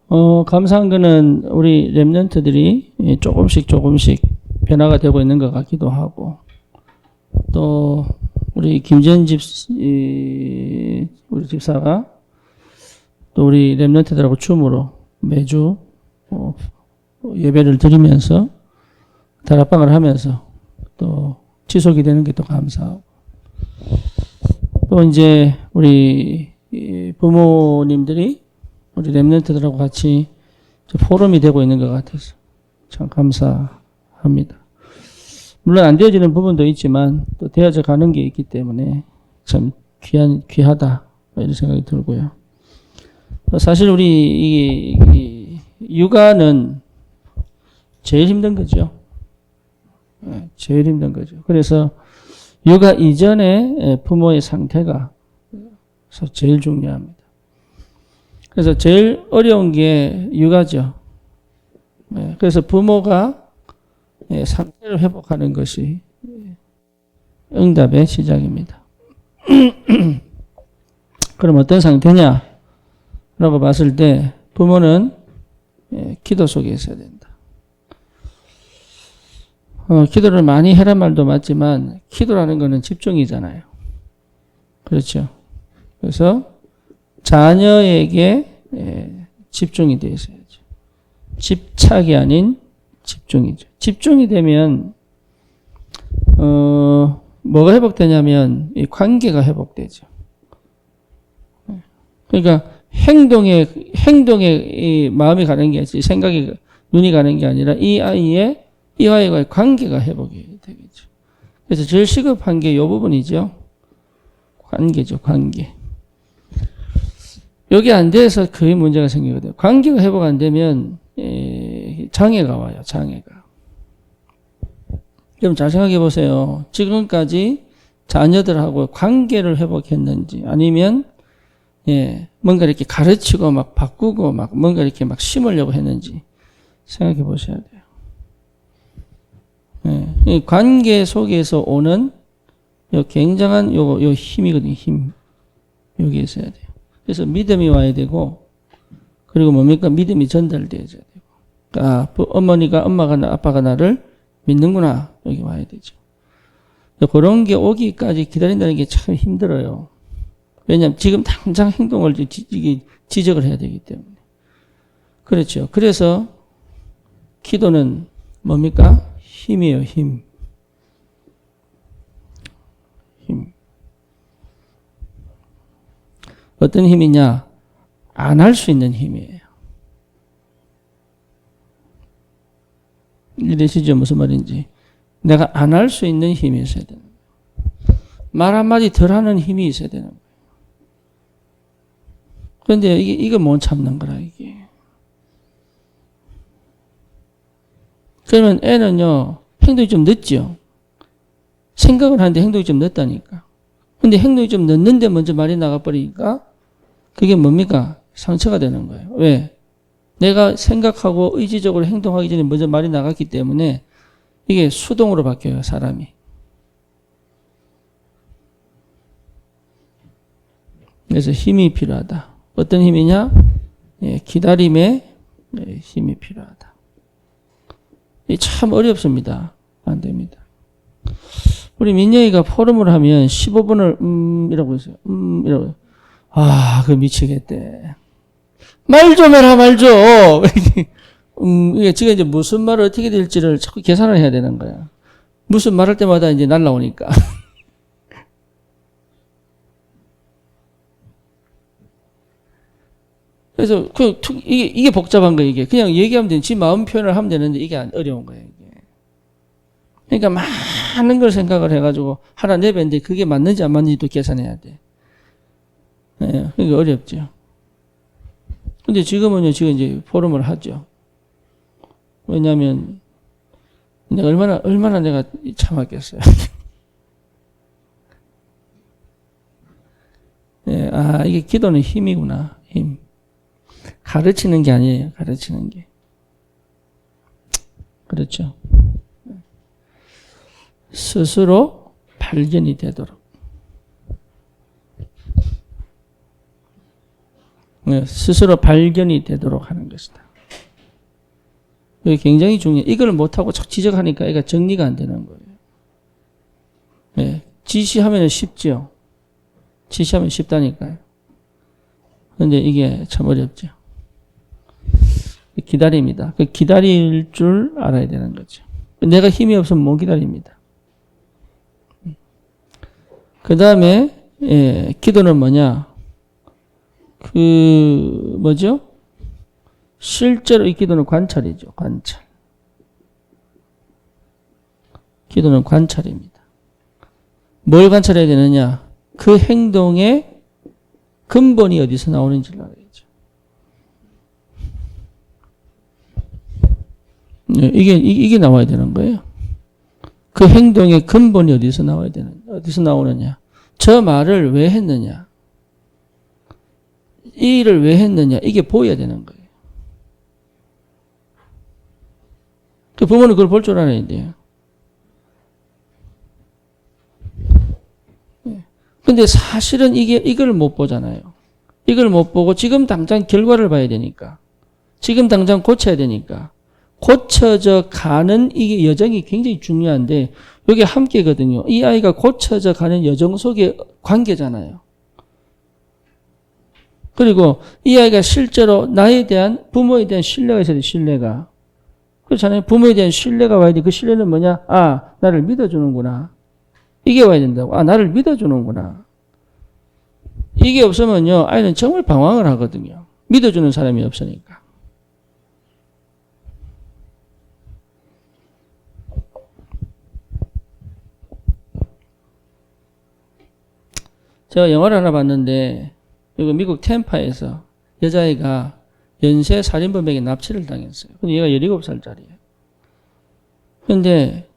감사한 거는 우리 랩런트들이 조금씩 변화가 되고 있는 것 같기도 하고, 또 우리 김재현 우리 집사가 또 우리 랩런트들하고 춤으로 매주 예배를 드리면서 다락방을 하면서 또 지속이 되는 게 또 감사하고, 또 이제 우리 부모님들이 우리 랩런트들하고 같이 포럼이 되고 있는 것 같아서 참 감사합니다. 물론 안 되어지는 부분도 있지만 또 되어져 가는 게 있기 때문에 참 귀하다 이런 생각이 들고요. 사실 우리 이 육아는 제일 힘든 거죠. 제일 힘든 거죠. 그래서 육아 이전에 부모의 상태가 제일 중요합니다. 그래서 제일 어려운 게 육아죠. 그래서 부모가 상태를 회복하는 것이 응답의 시작입니다. 그럼 어떤 상태냐? 라고 봤을 때 부모는 기도 속에 있어야 된다. 기도를 많이 해란 말도 맞지만 기도라는 것은 집중이잖아요. 그렇죠. 그래서 자녀에게 집중이 되어 있어야죠. 집착이 아닌 집중이죠. 집중이 되면 뭐가 회복되냐면 이 관계가 회복되죠. 그러니까 행동에 이 마음이 가는 게 아니라 생각이 눈이 가는 게 아니라 이 아이와의 관계가 회복이 되겠죠. 그래서 제일 시급한 게 이 부분이죠. 관계죠, 관계. 여기 안 돼서 거의 문제가 생기거든요. 관계가 회복 안 되면 장애가 와요, 장애가. 좀 잘 생각해 보세요. 지금까지 자녀들하고 관계를 회복했는지 아니면 뭔가 이렇게 가르치고 막 바꾸고 막 뭔가 이렇게 막 심으려고 했는지 생각해 보셔야 돼요. 이 관계 속에서 오는 요 굉장한 요 힘이거든요. 힘. 여기 있어야 돼요. 그래서 믿음이 와야 되고, 그리고 뭡니까? 믿음이 전달되어야 되고. 그러니까 엄마가 아빠가 나를 믿는구나. 여기 와야 되죠. 그런 게 오기까지 기다린다는 게 참 힘들어요. 왜냐하면 지금 당장 행동을 지적을 해야 되기 때문에. 그렇죠. 그래서 기도는 뭡니까? 힘이에요, 힘. 힘. 어떤 힘이냐? 안 할 수 있는 힘이에요. 이해되시죠? 무슨 말인지. 내가 안 할 수 있는 힘이 있어야 되는 거예요. 말 한마디 덜 하는 힘이 있어야 되는 거예요. 그런데 이거 못 참는 거라, 이게. 그러면 애는요, 행동이 좀 늦죠? 생각을 하는데 행동이 좀 늦다니까. 근데 행동이 좀 늦는데 먼저 말이 나가버리니까 그게 뭡니까? 상처가 되는 거예요. 왜? 내가 생각하고 의지적으로 행동하기 전에 먼저 말이 나갔기 때문에 이게 수동으로 바뀌어요, 사람이. 그래서 힘이 필요하다. 어떤 힘이냐? 기다림의 힘이 필요하다. 참 어렵습니다. 안 됩니다. 우리 민영이가 포럼을 하면 15분을 이라고 했어요. 이라고. 아, 그거 미치겠대. 말 좀 해라, 말 좀. 이게 지금 이제 무슨 말을 어떻게 될지를 자꾸 계산을 해야 되는 거야. 무슨 말할 때마다 이제 날라오니까. 그래서 이게 복잡한 거예요, 이게. 그냥 얘기하면 되는, 지 마음 표현을 하면 되는데 이게 어려운 거예요, 이게. 그러니까 많은 걸 생각을 해가지고 하나 내뱉는데 그게 맞는지 안 맞는지도 계산해야 돼. 그러니까 어렵죠. 근데 지금 이제 포럼을 하죠. 왜냐하면 내가 얼마나 내가 참았겠어요. 이게 기도는 힘이구나, 힘. 가르치는 게 아니에요, 가르치는 게. 그렇죠. 스스로 발견이 되도록. 스스로 발견이 되도록 하는 것이다. 이게 굉장히 중요해요. 이걸 못하고 착 지적하니까 애가 정리가 안 되는 거예요. 네. 지시하면 쉽죠. 지시하면 쉽다니까요. 그런데 이게 참 어렵죠. 기다립니다. 기다릴 줄 알아야 되는 거죠. 내가 힘이 없으면 못 기다립니다. 그 다음에 기도는 뭐냐? 뭐죠? 실제로 이 기도는 관찰이죠. 관찰. 기도는 관찰입니다. 뭘 관찰해야 되느냐? 그 행동의 근본이 어디서 나오는지를 알아야죠. 이게 나와야 되는 거예요. 그 행동의 근본이 어디서 나오느냐? 저 말을 왜 했느냐? 이 일을 왜 했느냐? 이게 보여야 되는 거예요. 부모는 그걸 볼 줄 알아야 돼요. 근데 사실은 이걸 못 보잖아요. 이걸 못 보고 지금 당장 결과를 봐야 되니까. 지금 당장 고쳐야 되니까. 고쳐져 가는 이게 여정이 굉장히 중요한데 이게 함께거든요. 이 아이가 고쳐져 가는 여정 속의 관계잖아요. 그리고 이 아이가 실제로 나에 대한 부모에 대한 신뢰가 있어야 돼. 신뢰가. 그렇잖아요. 부모에 대한 신뢰가 와야 돼. 그 신뢰는 뭐냐? 아, 나를 믿어주는구나. 이게 와야 된다고. 아, 나를 믿어주는구나. 이게 없으면요, 아이는 정말 방황을 하거든요. 믿어주는 사람이 없으니까. 제가 영화를 하나 봤는데, 이거 미국 템파에서 여자아이가 연쇄 살인범에게 납치를 당했어요. 근데 얘가 17살짜리예요. 근데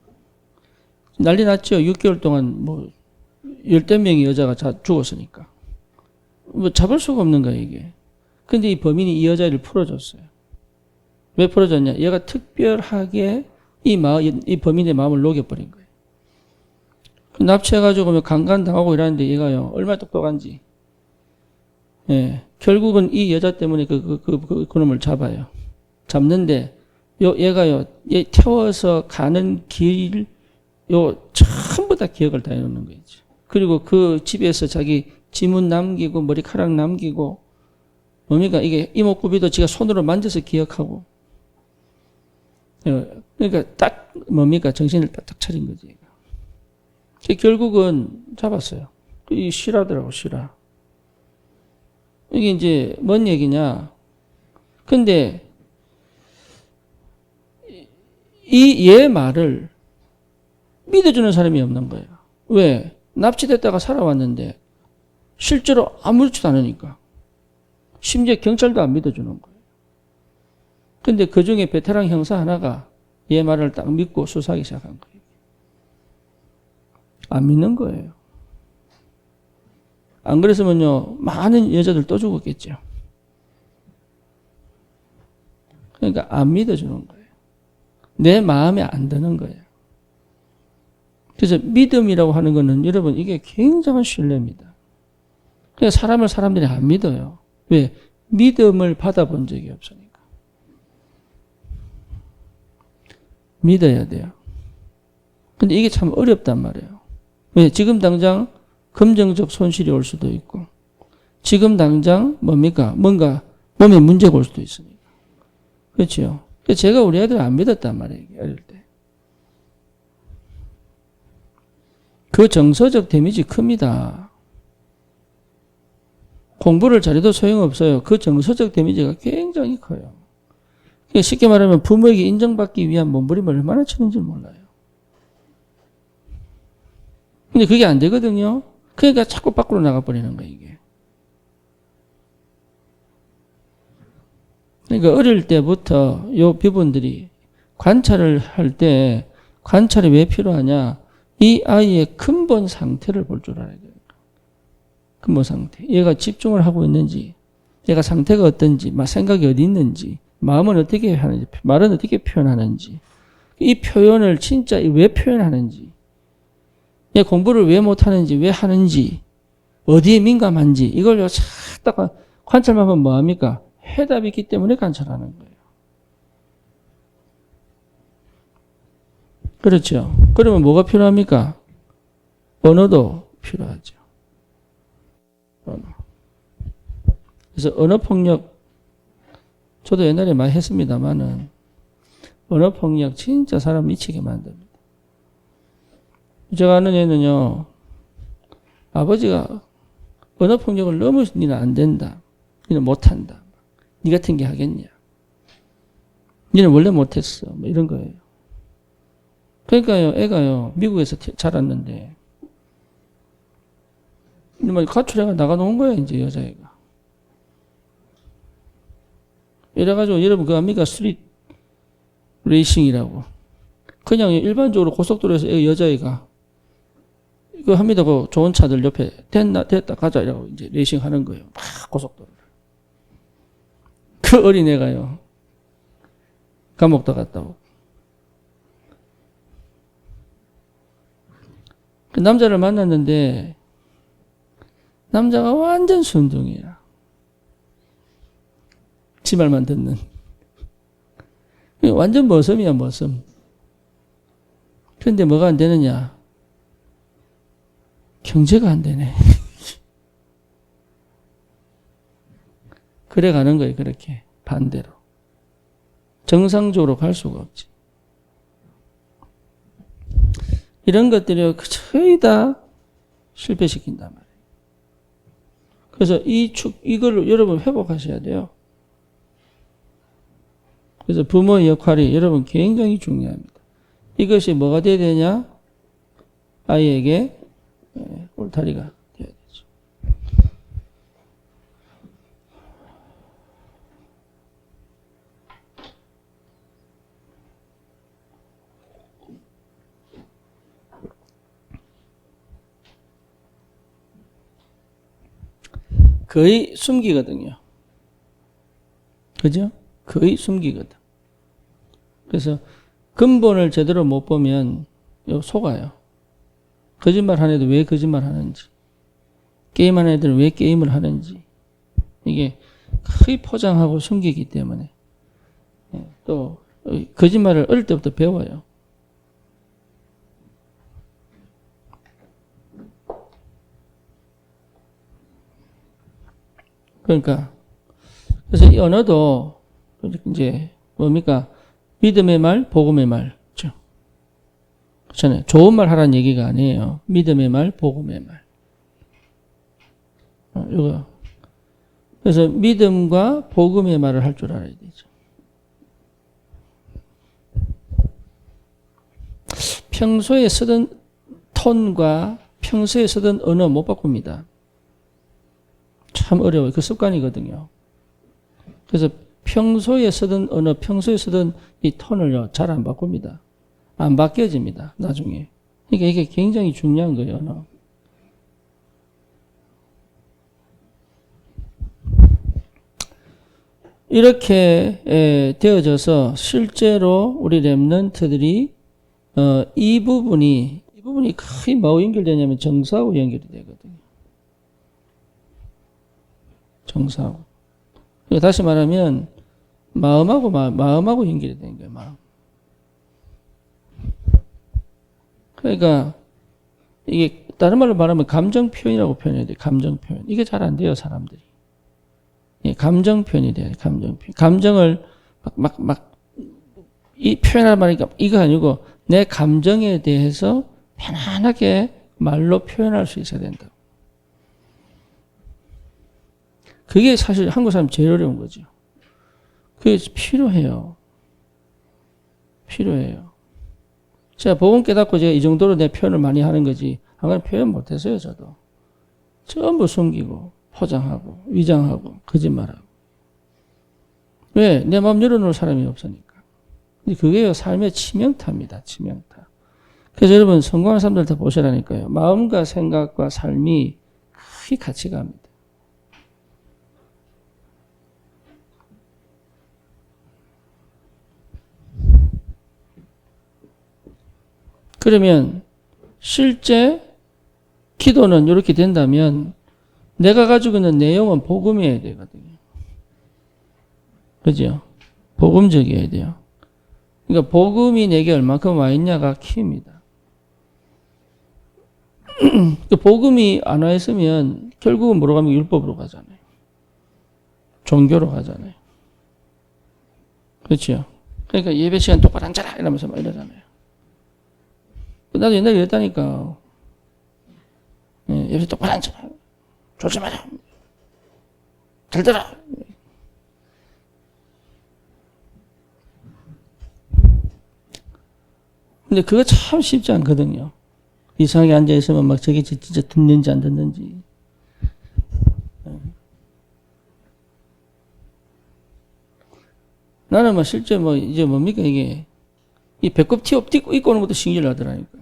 난리 났죠. 6개월 동안 뭐 10명의 여자가 죽었으니까. 뭐 잡을 수가 없는 거야, 이게. 근데 이 범인이 이 여자애를 풀어줬어요. 왜 풀어줬냐? 얘가 특별하게 이 범인의 마음을 녹여버린 거예요. 납치해가지고 강간당하고 이러는데 얘가요, 얼마나 똑똑한지. 예. 결국은 이 여자 때문에 그놈을 잡아요. 잡는데, 얘가요, 얘 태워서 가는 길, 전부 다 기억을 다 해놓는 거죠. 그리고 그 집에서 자기 지문 남기고, 머리카락 남기고, 뭡니까? 이게 이목구비도 지가 손으로 만져서 기억하고. 그러니까 딱, 뭡니까? 정신을 딱 차린 거지. 결국은 잡았어요. 이 실화더라고, 실화. 이게 이제 뭔 얘기냐. 근데 얘 말을 믿어주는 사람이 없는 거예요. 왜? 납치됐다가 살아왔는데 실제로 아무렇지도 않으니까. 심지어 경찰도 안 믿어주는 거예요. 근데 그 중에 베테랑 형사 하나가 얘 말을 딱 믿고 수사하기 시작한 거예요. 안 믿는 거예요. 안 그랬으면요, 많은 여자들 또 죽었겠죠. 그러니까 안 믿어주는 거예요. 내 마음에 안 드는 거예요. 그래서 믿음이라고 하는 거는 여러분, 이게 굉장한 신뢰입니다. 그러니까 사람들이 안 믿어요. 왜? 믿음을 받아본 적이 없으니까. 믿어야 돼요. 근데 이게 참 어렵단 말이에요. 왜? 지금 당장 금전적 손실이 올 수도 있고, 지금 당장 뭡니까? 뭔가 몸에 문제가 올 수도 있으니까. 그렇죠? 제가 우리 애들 안 믿었단 말이에요. 어릴 때. 그 정서적 데미지 큽니다. 공부를 잘해도 소용없어요. 그 정서적 데미지가 굉장히 커요. 쉽게 말하면 부모에게 인정받기 위한 몸부림을 얼마나 치는지 몰라요. 근데 그게 안 되거든요. 그러니까 자꾸 밖으로 나가버리는 거예요, 이게. 그러니까 어릴 때부터 요 부분들이 관찰을 할 때 관찰이 왜 필요하냐? 이 아이의 근본 상태를 볼 줄 알아야 돼요. 근본 상태. 얘가 집중을 하고 있는지, 얘가 상태가 어떤지, 생각이 어디 있는지, 마음은 어떻게 하는지, 말은 어떻게 표현하는지, 이 표현을 진짜 왜 표현하는지, 얘 공부를 왜 못하는지, 왜 하는지, 어디에 민감한지, 이걸 싹 관찰만 하면 뭐합니까? 해답이 있기 때문에 관찰하는 거예요. 그렇죠. 그러면 뭐가 필요합니까? 언어도 필요하죠. 언어. 그래서 언어폭력, 저도 옛날에 많이 했습니다만은, 언어폭력 진짜 사람 미치게 만듭니다. 제가 아는 애는요, 아버지가 언어폭력을 너무 니는 안 된다. 니는 못한다. 니 같은 게 하겠냐. 니는 원래 못했어. 뭐 이런 거예요. 그러니까요, 애가요, 미국에서 자랐는데, 뭐 가출해가 나가놓은 거야, 이제 여자애가. 이래가지고 여러분 그거 압니까? 스트릿 레이싱이라고. 그냥 일반적으로 고속도로에서 여자애가 이거 합니다. 그 좋은 차들 옆에 됐다 가자 이라고 이제 레이싱 하는 거예요. 막 고속도로를. 그 어린애가요. 감옥도 갔다 오고. 그 남자를 만났는데 남자가 완전 순둥이야. 지 말만 듣는. 완전 머슴이야, 머슴. 그런데 뭐가 안 되느냐? 경제가 안 되네. 그래 가는 거예요, 그렇게. 반대로. 정상적으로 갈 수가 없지. 이런 것들이 거의 다 실패시킨단 말이에요. 그래서 이걸 여러분 회복하셔야 돼요. 그래서 부모의 역할이 여러분 굉장히 중요합니다. 이것이 뭐가 돼야 되냐? 아이에게 울타리가 돼야 되죠. 거의 숨기거든요. 그죠? 거의 숨기거든. 그래서 근본을 제대로 못 보면 속아요. 거짓말 하는 애들 왜 거짓말 하는지, 게임하는 애들은 왜 게임을 하는지, 이게 거의 포장하고 숨기기 때문에 또 거짓말을 어릴 때부터 배워요. 그러니까 그래서 이 언어도 이제 뭡니까? 믿음의 말, 복음의 말. 그렇잖아요. 좋은 말 하라는 얘기가 아니에요. 믿음의 말, 복음의 말. 이거. 그래서 믿음과 복음의 말을 할 줄 알아야 되죠. 평소에 쓰던 톤과 평소에 쓰던 언어 못 바꿉니다. 참 어려워요. 그 습관이거든요. 그래서 평소에 쓰던 언어, 평소에 쓰던 이 톤을요, 잘 안 바꿉니다. 안 바뀌어집니다, 나중에. 그러니까 이게 굉장히 중요한 거예요, 언어. 이렇게 되어져서 실제로 우리 렘넌트들이 이 부분이 거의 뭐하고 연결되냐면 정사하고 연결이 되거든요. 정사하고. 다시 말하면 마음하고 연결이 되는 거예요. 마음. 그러니까 이게 다른 말로 말하면 감정 표현이라고 표현해야 돼요. 감정 표현. 이게 잘 안 돼요, 사람들이. 예, 감정 표현이 돼요. 감정 표현. 감정을 이 표현하는 말이니까 이거 아니고 내 감정에 대해서 편안하게 말로 표현할 수 있어야 된다. 그게 사실 한국 사람 제일 어려운 거죠. 그게 필요해요. 필요해요. 제가 복음 깨닫고 제가 이 정도로 내 표현을 많이 하는 거지. 안 그러면 표현 못했어요, 저도. 전부 숨기고, 포장하고, 위장하고, 거짓말하고. 왜? 내 마음 열어놓을 사람이 없으니까. 근데 그게 삶의 치명타입니다, 치명타. 그래서 여러분, 성공한 사람들 다 보시라니까요. 마음과 생각과 삶이 거의 같이 갑니다. 그러면 실제 기도는 이렇게 된다면 내가 가지고 있는 내용은 복음이어야 되거든요. 그죠? 복음적이어야 돼요. 그러니까 복음이 내게 얼만큼 와 있냐가 키입니다. 복음이 안 와 있으면 결국은 뭐로 가면 율법으로 가잖아요. 종교로 가잖아요. 그렇죠? 그러니까 예배 시간 똑바로 앉아라 이러면서 막 이러잖아요. 나도 옛날에 이랬다니까. 예배 똑바로 앉아라. 졸지 마라. 잘 들어. 근데 그거 참 쉽지 않거든요. 이상하게 앉아있으면 막 저게 진짜 듣는지 안 듣는지. 나는 뭐 실제 뭐 이제 뭡니까 이게 이 배꼽 티 입고 오는 것도 신기를 하더라니까.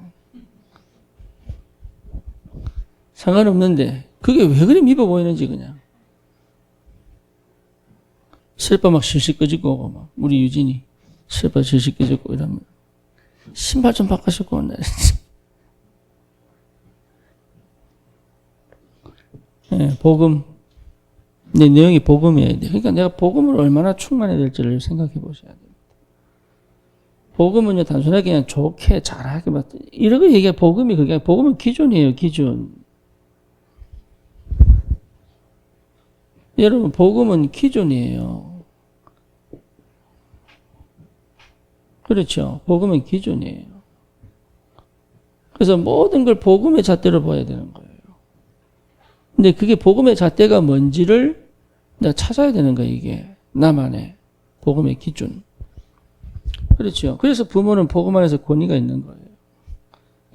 상관없는데 그게 왜 그리 미워 보이는지 그냥. 슬퍼 막 실실 끄집고 오고 막 우리 유진이 슬퍼 실실 끄집고 이러면 신발 좀 바꿔 신고 온다. 네, 복음. 내 내용이 복음이어야 돼. 그러니까 내가 복음을 얼마나 충만해야 될지를 생각해 보셔야 돼요. 복음은요, 단순하게 그냥 좋게, 잘하게, 이런 거 얘기해. 복음이 그게, 복음은 기준이에요, 기준. 여러분, 복음은 기준이에요. 그렇죠. 복음은 기준이에요. 그래서 모든 걸 복음의 잣대로 봐야 되는 거예요. 근데 그게 복음의 잣대가 뭔지를 내가 찾아야 되는 거예요, 이게. 나만의 복음의 기준. 그렇죠. 그래서 부모는 복음 안에서 권위가 있는 거예요.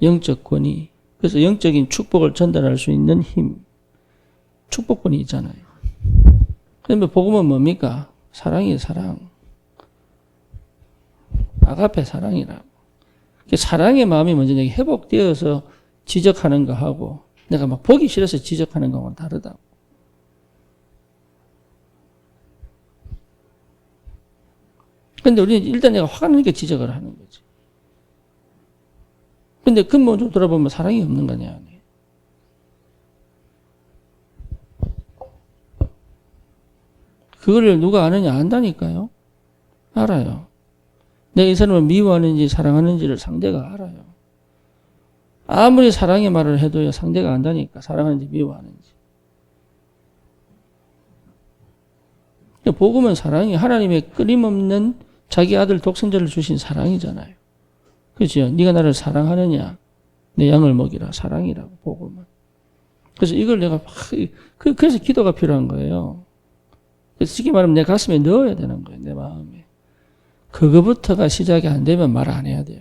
영적 권위. 그래서 영적인 축복을 전달할 수 있는 힘. 축복권이 있잖아요. 그러면 복음은 뭡니까? 사랑이에요, 사랑. 아가페 사랑이라고. 사랑의 마음이 먼저 내게 회복되어서 지적하는 거하고 내가 막 보기 싫어서 지적하는 거하고는 다르다고. 근데 우리는 일단 내가 화가 나니까 지적을 하는 거지. 근데 근본적으로 돌아보면 사랑이 없는 거냐. 그거를 누가 아느냐? 안다니까요. 알아요. 내가 이 사람을 미워하는지 사랑하는지를 상대가 알아요. 아무리 사랑의 말을 해도요, 상대가 안다니까. 사랑하는지 미워하는지. 복음은 사랑이 하나님의 끊임없는 자기 아들 독생자를 주신 사랑이잖아요. 그렇죠? 네가 나를 사랑하느냐? 내 양을 먹이라. 사랑이라고, 복음은. 그래서 이걸 내가 그래서 기도가 필요한 거예요. 그래서 쉽게 말하면 내 가슴에 넣어야 되는 거예요. 내 마음에. 그거부터가 시작이 안 되면 말 안 해야 돼요.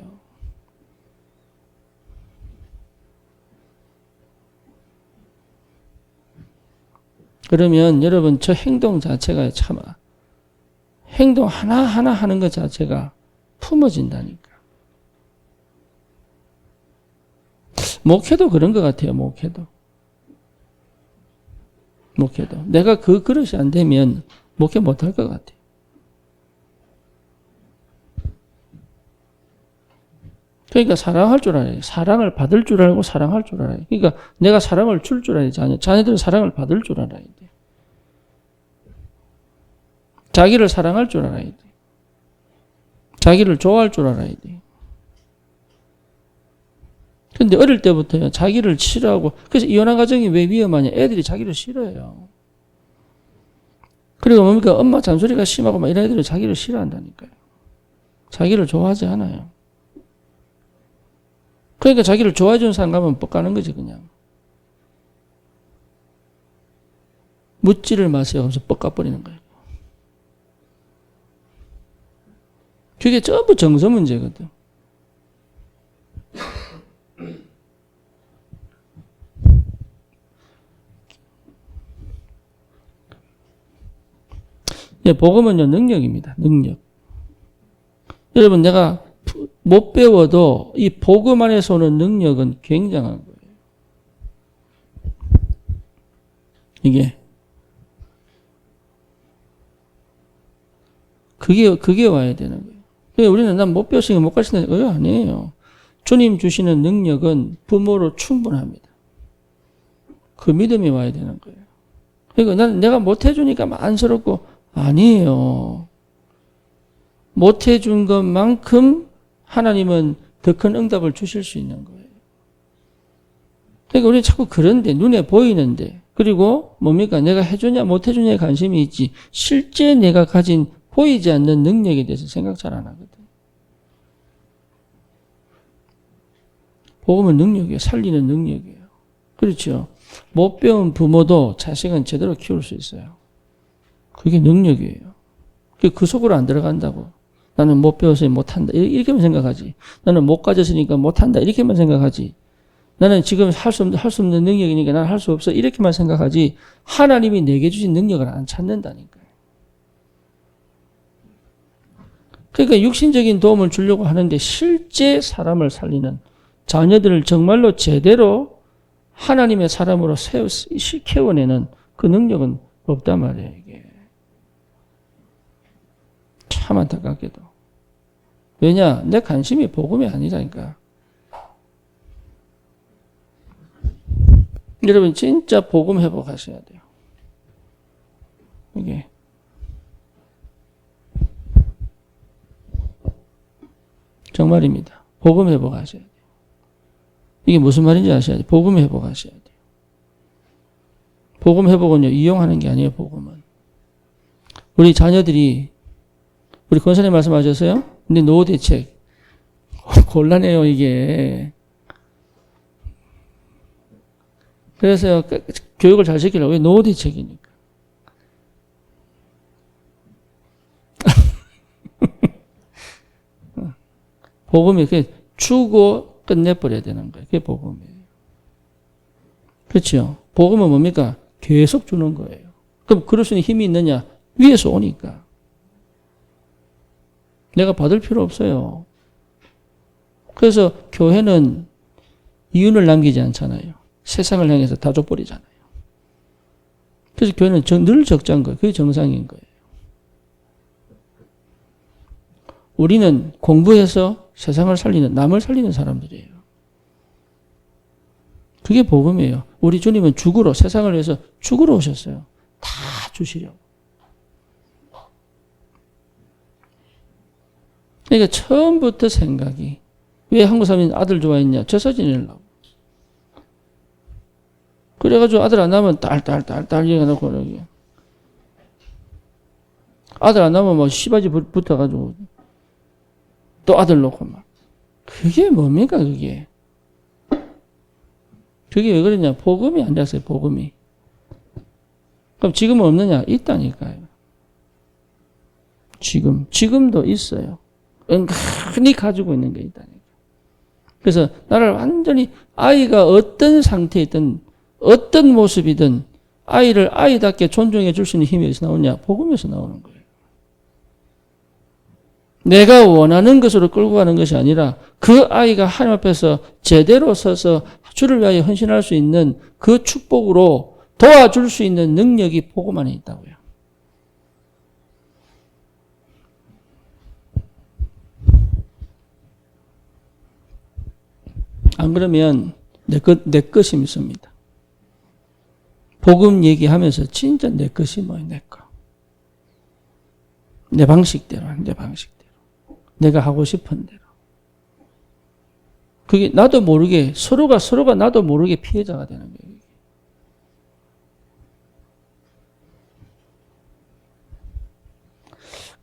그러면 여러분 저 행동 자체가 참 행동 하나하나 하는 것 자체가 품어진다니까. 목회도 그런 것 같아요. 목회도. 내가 그 그릇이 안 되면 목회 못할 것 같아요. 그러니까 사랑할 줄 알아요. 사랑을 받을 줄 알고 사랑할 줄 알아요. 그러니까 내가 사랑을 줄 줄 알아요. 자녀들은 사랑을 받을 줄 알아야 돼. 자기를 사랑할 줄 알아야 돼. 자기를 좋아할 줄 알아야 돼. 근데 어릴 때부터요, 자기를 싫어하고, 그래서 이혼한 가정이 왜 위험하냐? 애들이 자기를 싫어해요. 그리고 뭡니까? 엄마 잔소리가 심하고 막 이런 애들이 자기를 싫어한다니까요. 자기를 좋아하지 않아요. 그러니까 자기를 좋아해 주는 사람 가면 뻑가는 거지, 그냥. 묻지를 마세요 하면서 뻑가버리는 거예요. 그게 전부 정서 문제거든. 복음은요, 능력입니다. 능력. 여러분, 내가 못 배워도 이 복음 안에서 오는 능력은 굉장한 거예요. 이게. 그게 와야 되는 거예요. 우리는 난 못 배웠으니까 못 가르친다. 그거 아니에요. 주님 주시는 능력은 부모로 충분합니다. 그 믿음이 와야 되는 거예요. 그러니까 나는 내가 못해주니까 만스럽고, 아니에요. 못해준 것만큼 하나님은 더 큰 응답을 주실 수 있는 거예요. 그러니까 우리는 자꾸 그런데, 눈에 보이는데, 그리고 뭡니까? 내가 해주냐 못해주냐에 관심이 있지, 실제 내가 가진 보이지 않는 능력에 대해서 생각 잘 안 하거든. 복음은 능력이에요. 살리는 능력이에요. 그렇죠. 못 배운 부모도 자식은 제대로 키울 수 있어요. 그게 능력이에요. 그 속으로 안 들어간다고. 나는 못 배워서 못한다. 이렇게만 생각하지. 나는 못 가졌으니까 못한다. 이렇게만 생각하지. 나는 지금 할 수 없는 능력이니까 나는 할 수 없어. 이렇게만 생각하지. 하나님이 내게 주신 능력을 안 찾는다니까요. 그러니까 육신적인 도움을 주려고 하는데 실제 사람을 살리는, 자녀들을 정말로 제대로 하나님의 사람으로 키워내는 그 능력은 없단 말이에요, 이게. 참 안타깝게도. 왜냐? 내 관심이 복음이 아니라니까. 여러분, 진짜 복음 회복하셔야 돼요. 이게. 정말입니다. 복음 회복하셔야 돼요. 이게 무슨 말인지 아셔야 돼요. 복음 회복하셔야 돼요. 복음 회복은요, 이용하는 게 아니에요, 복음은. 우리 자녀들이, 우리 권사님 말씀하셨어요? 근데 노후 대책. 곤란해요, 이게. 그래서 교육을 잘 시키려고. 왜? 노후 대책이니까. 복음이 그게 주고 끝내버려야 되는 거예요. 그게 복음이에요. 그렇죠? 복음은 뭡니까? 계속 주는 거예요. 그럼 그럴 수 있는 힘이 있느냐? 위에서 오니까. 내가 받을 필요 없어요. 그래서 교회는 이윤을 남기지 않잖아요. 세상을 향해서 다 줘버리잖아요. 그래서 교회는 늘 적자인 거예요. 그게 정상인 거예요. 우리는 공부해서 세상을 살리는, 남을 살리는 사람들이에요. 그게 복음이에요. 우리 주님은 죽으러, 세상을 위해서 죽으러 오셨어요. 다 주시려고. 그러니까 처음부터 생각이, 왜 한국 사람이 아들 좋아했냐? 제사 지내려고. 그래가지고 아들 안 낳으면 딸 이래놓고 그러게. 아들 안 낳으면 뭐 시바지 붙어가지고 또 아들 놓고 막. 그게 뭡니까, 그게? 그게 왜 그러냐? 복음이 안 됐어요, 복음이. 그럼 지금은 없느냐? 있다니까요. 지금도 있어요. 은근히 가지고 있는 게 있다니까. 그래서 나를 완전히 아이가 어떤 상태에 있든 어떤 모습이든 아이를 아이답게 존중해 줄 수 있는 힘이 어디서 나오냐? 복음에서 나오는 거예요. 내가 원하는 것으로 끌고 가는 것이 아니라 그 아이가 하나님 앞에서 제대로 서서 주를 위하여 헌신할 수 있는 그 축복으로 도와줄 수 있는 능력이 복음 안에 있다고요. 안 그러면 내 것이 있습니다. 복음 얘기하면서 진짜 내 것이 뭐예요, 내 거. 내 방식대로. 내가 하고 싶은 대로. 그게 나도 모르게, 서로가 나도 모르게 피해자가 되는 거예요.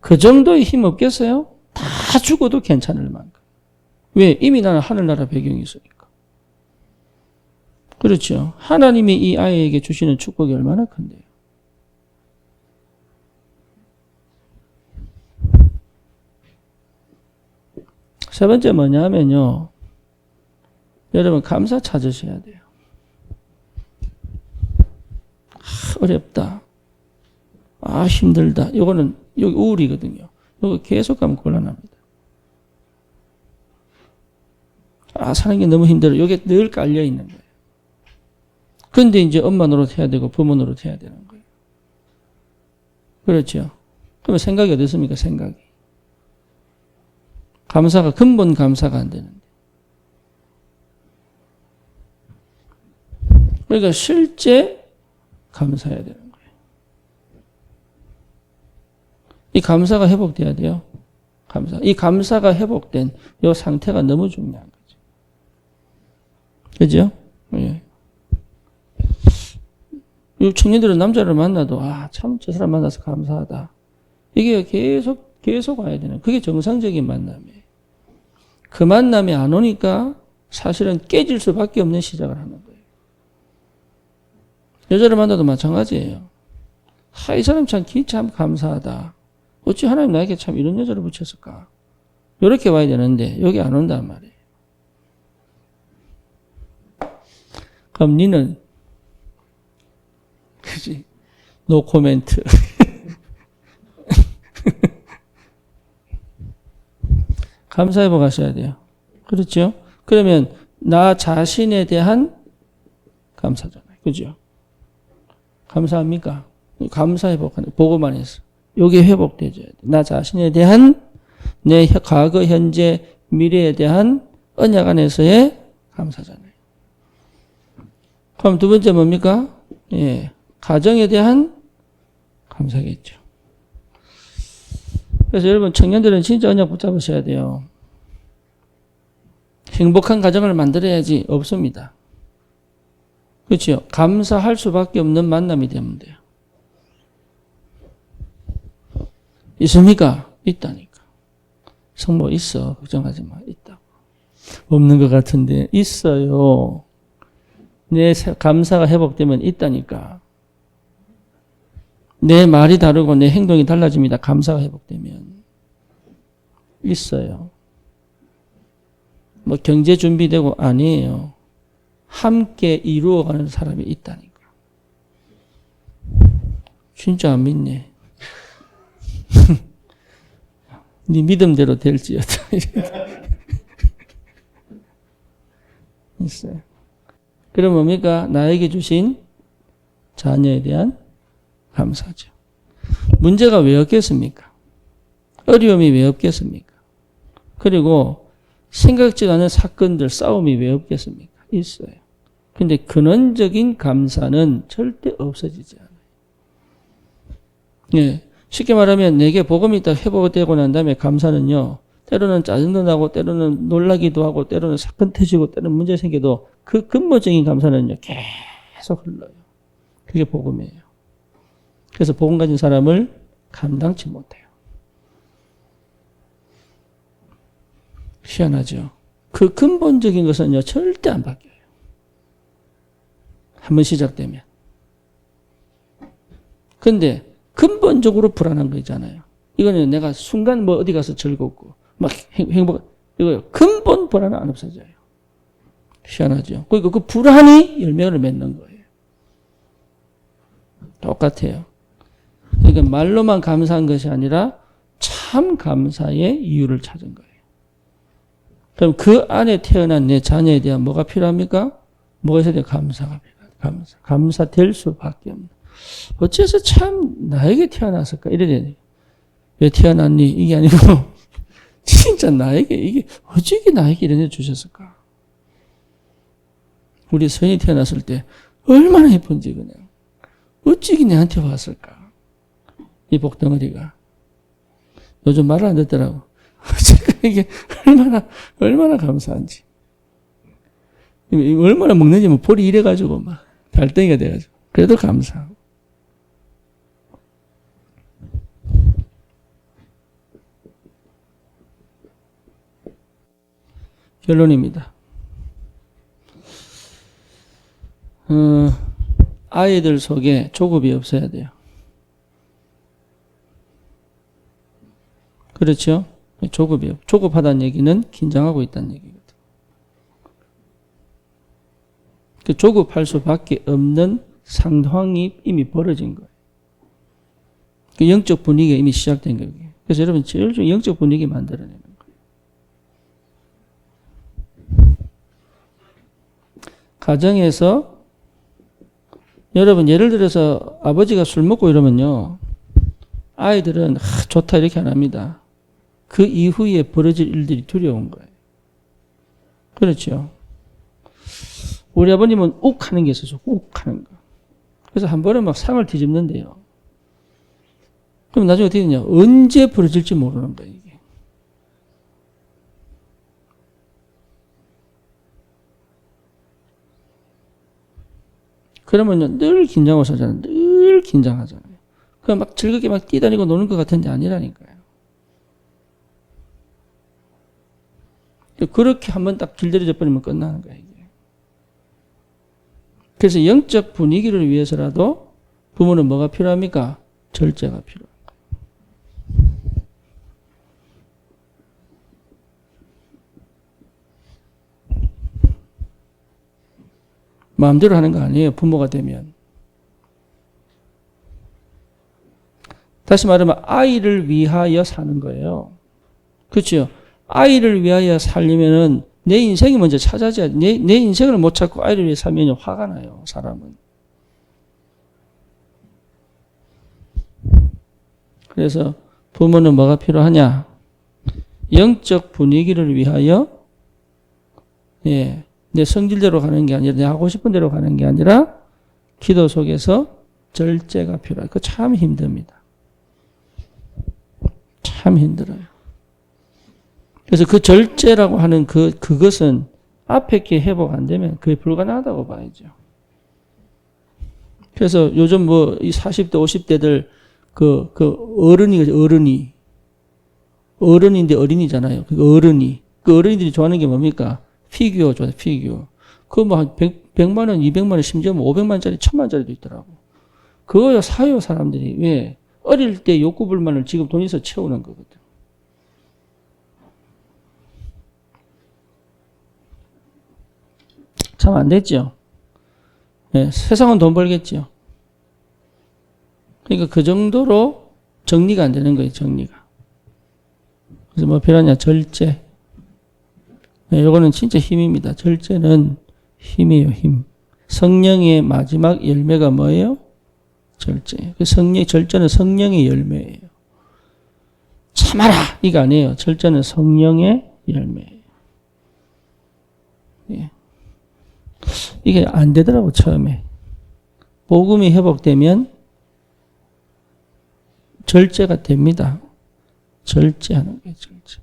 그 정도의 힘 없겠어요? 다 죽어도 괜찮을 만큼. 왜? 이미 나는 하늘나라 배경이 있으니까. 그렇죠. 하나님이 이 아이에게 주시는 축복이 얼마나 큰데요. 세 번째 뭐냐면요. 여러분 감사 찾으셔야 돼요. 어렵다. 힘들다. 요거는 여기 우울이거든요. 요거 계속 가면 곤란합니다. 사는 게 너무 힘들어. 요게 늘 깔려 있는 거예요. 근데 이제 엄마 노릇해야 되고 부모 노릇해야 되는 거예요. 그렇죠. 그러면 생각이 어디 있습니까? 생각이. 근본 감사가 안 되는데. 그러니까 실제 감사해야 되는 거예요. 이 감사가 회복돼야 돼요. 이 감사가 회복된 이 상태가 너무 중요한 거죠. 그죠? 예. 이 청년들은 남자를 만나도, 참, 저 사람 만나서 감사하다. 이게 계속 와야 되는, 그게 정상적인 만남이에요. 그 만남이 안 오니까 사실은 깨질 수밖에 없는 시작을 하는 거예요. 여자를 만나도 마찬가지예요. 이 사람 참 감사하다. 어찌 하나님 나에게 참 이런 여자를 붙였을까? 이렇게 와야 되는데 여기 안 온단 말이에요. 그럼 니는 그지? 노 코멘트. 감사해보 가셔야 돼요. 그렇죠? 그러면 나 자신에 대한 감사잖아요. 그죠? 감사합니까? 감사해보. 보고만 했어. 요게 회복되줘야 돼. 나 자신에 대한 내 과거, 현재, 미래에 대한 언약 안에서의 감사잖아요. 그럼 두 번째 뭡니까? 예. 가정에 대한 감사겠죠. 그래서 여러분 청년들은 진짜 언약 붙잡으셔야 돼요. 행복한 가정을 만들어야지 없습니다. 그렇죠? 감사할 수밖에 없는 만남이 되면 돼요. 있습니까? 있다니까. 성모 있어. 걱정하지 마. 있다고. 없는 것 같은데 있어요. 내 감사가 회복되면 있다니까. 내 말이 다르고 내 행동이 달라집니다. 감사가 회복되면. 있어요. 뭐 경제 준비되고 아니에요. 함께 이루어가는 사람이 있다니까. 진짜 안 믿네. 네 믿음대로 될지어다. 있어요. 그럼 뭡니까? 나에게 주신 자녀에 대한 감사죠. 문제가 왜 없겠습니까? 어려움이 왜 없겠습니까? 그리고 생각지도 않은 사건들, 싸움이 왜 없겠습니까? 있어요. 근데 근원적인 감사는 절대 없어지지 않아요. 예. 쉽게 말하면 내게 복음이 딱 회복되고 난 다음에 감사는요. 때로는 짜증도 나고 때로는 놀라기도 하고 때로는 사건 터지고 때로는 문제 생겨도 그 근본적인 감사는요. 계속 흘러요. 그게 복음이에요. 그래서 복음 가진 사람을 감당치 못해요. 희한하죠. 그 근본적인 것은요. 절대 안 바뀌어요. 한번 시작되면. 근데 근본적으로 불안한 거 있잖아요. 이거는 내가 순간 뭐 어디 가서 즐겁고 막 행복, 이거요. 근본 불안은 안 없어져요. 희한하죠. 그러니까 그 불안이 열매를 맺는 거예요. 똑같아요. 그러니까 말로만 감사한 것이 아니라 참 감사의 이유를 찾은 거예요. 그럼 그 안에 태어난 내 자녀에 대한 뭐가 필요합니까? 뭐가 있어야 돼요? 감사가 필요합니다. 감사될 수밖에 없는. 어째서 참 나에게 태어났을까? 이래야 돼요. 왜 태어났니? 이게 아니고 진짜 나에게 이게 어찌게 나에게 이런 애 주셨을까? 우리 선이 태어났을 때 얼마나 예쁜지 그냥. 어찌게 내한테 왔을까? 이 복덩어리가. 요즘 말을 안 듣더라고. 어찌가 이게 얼마나 감사한지. 얼마나 먹는지 뭐 볼이 이래가지고 막 달덩이가 돼가지고. 그래도 감사하고. 결론입니다. 아이들 속에 조급이 없어야 돼요. 그렇죠? 조급하다는 얘기는 긴장하고 있다는 얘기거든. 그 조급할 수밖에 없는 상황이 이미 벌어진 거예요. 그 영적 분위기가 이미 시작된 거예요. 그래서 여러분 제일 중요한 영적 분위기 만들어내는 거예요. 가정에서 여러분 예를 들어서 아버지가 술 먹고 이러면요. 아이들은 좋다 이렇게 안 합니다. 그 이후에 벌어질 일들이 두려운 거예요. 그렇죠. 우리 아버님은 욱 하는 게 있어서 욱 하는 거. 그래서 한 번은 막 상을 뒤집는데요. 그럼 나중에 어떻게 되냐? 언제 부러질지 모르는 거예요, 이게. 그러면요, 늘 긴장하고 살잖아요. 늘 긴장하잖아요. 그럼 막 즐겁게 막 뛰다니고 노는 것 같은데 아니라니까요. 그렇게 한번 딱 길들여져 버리면 끝나는 거예요, 이게. 그래서 영적 분위기를 위해서라도 부모는 뭐가 필요합니까? 절제가 필요합니다. 마음대로 하는 거 아니에요, 부모가 되면. 다시 말하면 아이를 위하여 사는 거예요. 그렇죠? 아이를 위하여 살려면은 내 인생이 먼저 찾아져야 돼. 내 인생을 못 찾고 아이를 위해 살면 화가 나요, 사람은. 그래서 부모는 뭐가 필요하냐? 영적 분위기를 위하여, 예, 내 성질대로 가는 게 아니라, 내 하고 싶은 대로 가는 게 아니라, 기도 속에서 절제가 필요해요. 그거 참 힘듭니다. 참 힘들어요. 그래서 그 절제라고 하는 그것은 앞에 게 회복 안 되면 그게 불가능하다고 봐야죠. 그래서 요즘 뭐, 이 40대, 50대들, 어른인데 어린이잖아요. 그 어른이들이 좋아하는 게 뭡니까? 피규어 좋아해요, 피규어. 그거 뭐 한 100만 원, 200만 원, 심지어 뭐 500만 원짜리, 1000만 원짜리도 있더라고. 그거요, 사요, 사람들이. 왜? 어릴 때 욕구 불만을 지금 돈 있어 채우는 거거든. 참 안 됐죠? 네, 세상은 돈 벌겠죠? 그러니까 그 정도로 정리가 안 되는 거예요, 정리가. 그래서 뭐 필요하냐? 절제. 네, 요거는 진짜 힘입니다. 절제는 힘이에요, 힘. 성령의 마지막 열매가 뭐예요? 절제. 그 절제는 성령의 열매예요. 참아라! 이거 아니에요. 절제는 성령의 열매예요. 예. 이게 안 되더라고, 처음에. 복음이 회복되면 절제가 됩니다. 절제하는 거예요, 절제.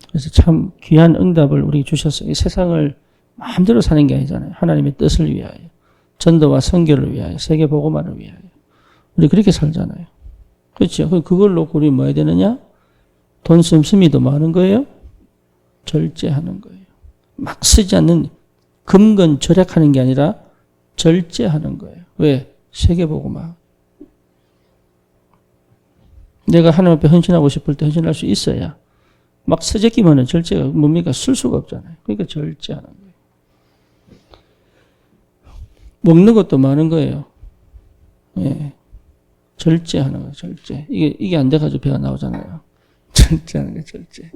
그래서 참 귀한 응답을 우리 주셨어요. 이 세상을 마음대로 사는 게 아니잖아요. 하나님의 뜻을 위하여. 전도와 선교를 위하여. 세계 복음화를 위하여. 우리 그렇게 살잖아요. 그렇죠? 그걸 놓고 우리 뭐 해야 되느냐? 돈 씀씀이 더 많은 거예요? 절제하는 거예요. 막 쓰지 않는 금건 절약하는 게 아니라 절제하는 거예요. 왜? 세계 복음화. 내가 하나님 앞에 헌신하고 싶을 때 헌신할 수 있어야. 막 쓰재기면은 절제가 뭡니까? 쓸 수가 없잖아요. 그러니까 절제하는 거예요. 먹는 것도 많은 거예요. 예. 절제하는 거예요, 절제. 이게 안 돼가지고 배가 나오잖아요. 절제하는 거예요, 절제.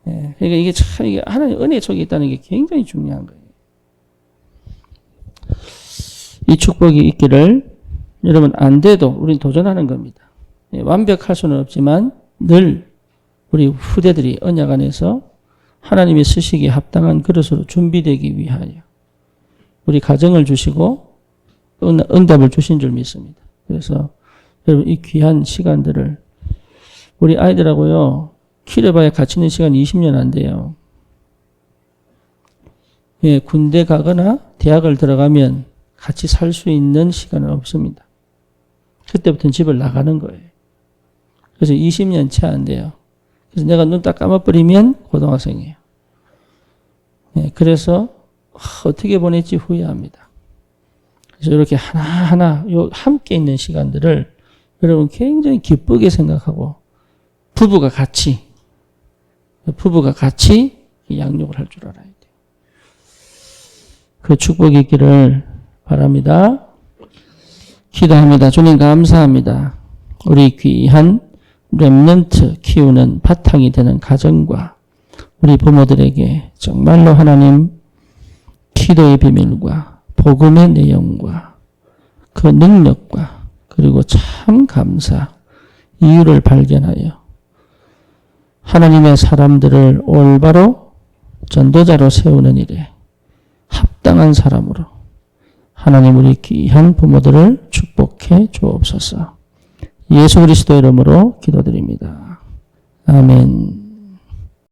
예. 그러니까 이게 참, 이게 하나님 은혜 속에 있다는 게 굉장히 중요한 거예요. 이 축복이 있기를 여러분 안 돼도 우리는 도전하는 겁니다. 예. 완벽할 수는 없지만 늘 우리 후대들이 언약 안에서 하나님이 쓰시기에 합당한 그릇으로 준비되기 위하여 우리 가정을 주시고 응답을 주신 줄 믿습니다. 그래서 여러분 이 귀한 시간들을 우리 아이들하고요. 키려봐야 같이 있는 시간이 20년 안 돼요. 예, 군대 가거나 대학을 들어가면 같이 살 수 있는 시간은 없습니다. 그때부터는 집을 나가는 거예요. 그래서 20년 채 안 돼요. 그래서 내가 눈 딱 감아버리면 고등학생이에요. 예, 그래서 어떻게 보냈지 후회합니다. 그래서 이렇게 하나하나 함께 있는 시간들을 여러분 굉장히 기쁘게 생각하고 부부가 같이 양육을 할 줄 알아야 돼요. 그 축복이 있기를 바랍니다. 기도합니다. 주님 감사합니다. 우리 귀한 렘넌트 키우는 바탕이 되는 가정과 우리 부모들에게 정말로 하나님 기도의 비밀과 복음의 내용과 그 능력과 그리고 참 감사 이유를 발견하여 하나님의 사람들을 올바로 전도자로 세우는 일에 합당한 사람으로 하나님 우리 귀한 부모들을 축복해 주옵소서. 예수 그리스도 이름으로 기도드립니다. 아멘.